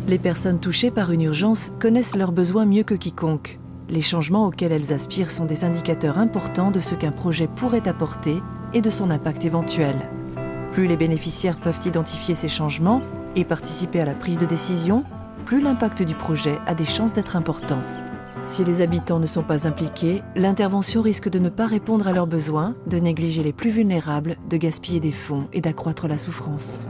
Les personnes touchées par une urgence connaissent leurs besoins mieux que quiconque. Les changements auxquels elles aspirent sont des indicateurs importants de ce qu'un projet pourrait apporter et de son impact éventuel. Plus les bénéficiaires peuvent identifier ces changements et participer à la prise de décision, plus l'impact du projet a des chances d'être important. Si les habitants ne sont pas impliqués, l'intervention risque de ne pas répondre à leurs besoins, de négliger les plus vulnérables, de gaspiller des fonds et d'accroître la souffrance.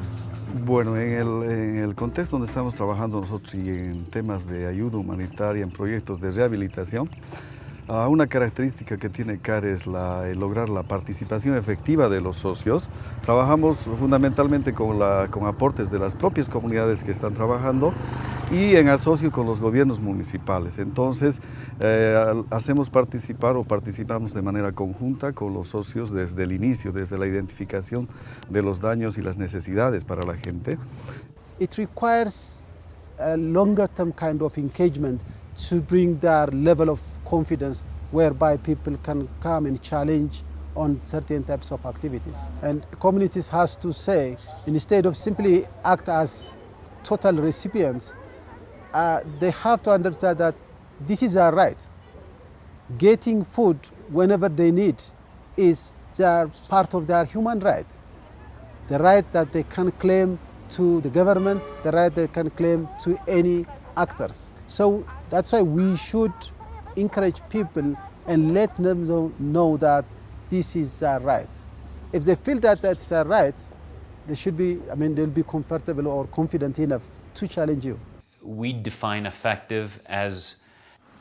Bueno, en el contexto donde estamos trabajando nosotros y en temas de ayuda humanitaria, en proyectos de rehabilitación, una característica que tiene CARE es el lograr la participación efectiva de los socios. Trabajamos fundamentalmente con aportes de las propias comunidades que están trabajando y en asocio con los gobiernos municipales. Entonces, hacemos participar o participamos de manera conjunta con los socios desde el inicio, desde la identificación de los daños y las necesidades para la gente. It requires a longer term kind of engagement to bring their level of confidence whereby people can come and challenge on certain types of activities. And communities has to say, instead of simply act as total recipients, they have to understand that this is our right. Getting food whenever they need is their part of their human right. The right that they can claim to the government, the right they can claim to any actors. So that's why we should encourage people and let them know that this is their right. If they feel that that's their right, they should be, they'll be comfortable or confident enough to challenge you. We define effective as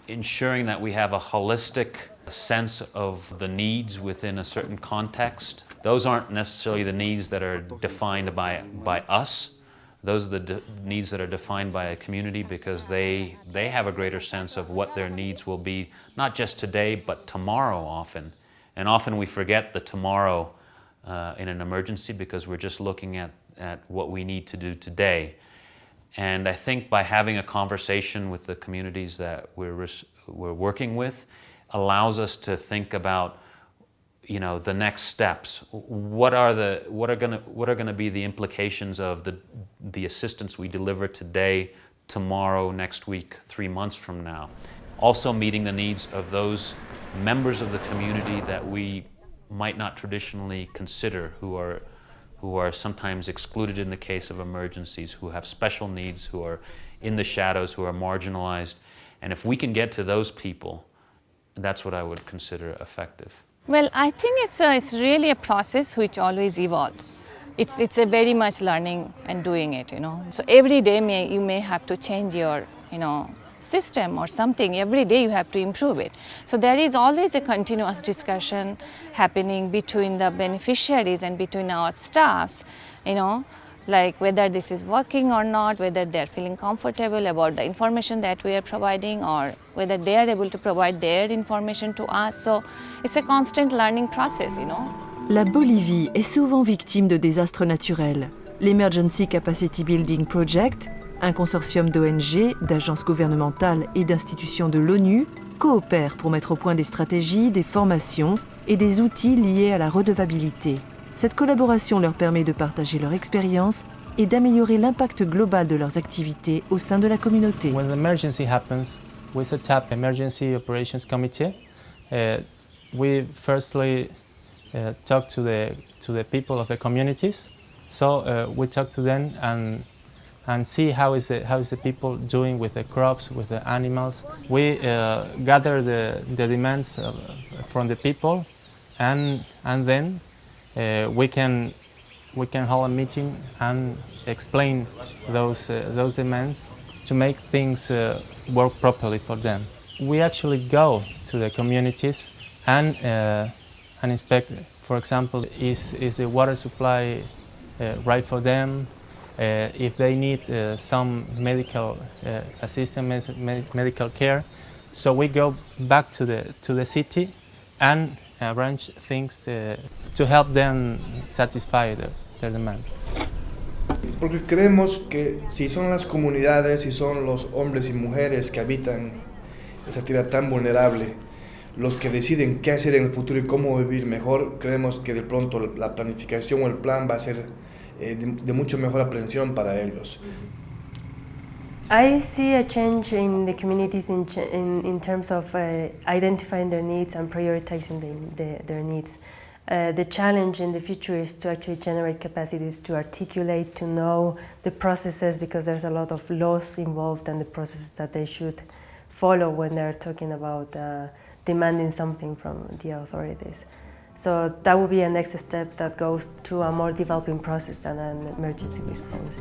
ensuring that we have a holistic sense of the needs within a certain context. Those aren't necessarily the needs that are defined by us. Those are the needs that are defined by a community because they have a greater sense of what their needs will be, not just today, but tomorrow often. And often we forget the tomorrow in an emergency because we're just looking at what we need to do today. And I think by having a conversation with the communities that we're working with allows us to think about, the next steps. What are going to be the implications of the assistance we deliver today, tomorrow, next week, 3 months from now? Also meeting the needs of those members of the community that we might not traditionally consider, who are sometimes excluded in the case of emergencies, who have special needs, who are in the shadows, who are marginalized. And if we can get to those people, that's what I would consider effective. Well, I think it's really a process which always evolves. It's a very much learning and doing it, So every day you may have to change your, system or something. Every day you have to improve it. So there is always a continuous discussion happening between the beneficiaries and between our staffs, like whether this is working or not, whether they're feeling comfortable about the information that we are providing or whether they are able to provide their information to us. So it's a constant learning process, La Bolivie est souvent victime de désastres naturels. L'Emergency Capacity Building Project, un consortium d'ONG, d'agences gouvernementales et d'institutions de l'ONU, coopère pour mettre au point des stratégies, des formations et des outils liés à la redevabilité. Cette collaboration leur permet de partager leur expérience et d'améliorer l'impact global de leurs activités au sein de la communauté. When an emergency happens, we set up Emergency Operations Committee. We firstly talk to the people of the communities. So we talk to them and see how is the people doing with the crops, with the animals. We gather the demands from the people, and then we can hold a meeting and explain those demands to make things work properly for them. We actually go to the communities and inspect. For example, is the water supply right for them? If they need some medical assistance, medical care, so we go back to the city and arrange things to help them satisfy their demands. Porque creemos que si son las comunidades, si son los hombres y mujeres que habitan esa tierra tan vulnerable, los que deciden qué hacer en el futuro y cómo vivir mejor, creemos que de pronto la planificación o el plan va a ser de mucho mejor aprehensión para ellos. I see a change in the communities in terms of identifying their needs and prioritizing their needs. The challenge in the future is to actually generate capacities to articulate, to know the processes, because there's a lot of laws involved and the processes that they should follow when they're talking about demanding something from the authorities. So that will be a next step that goes through a more developing process than an emergency response.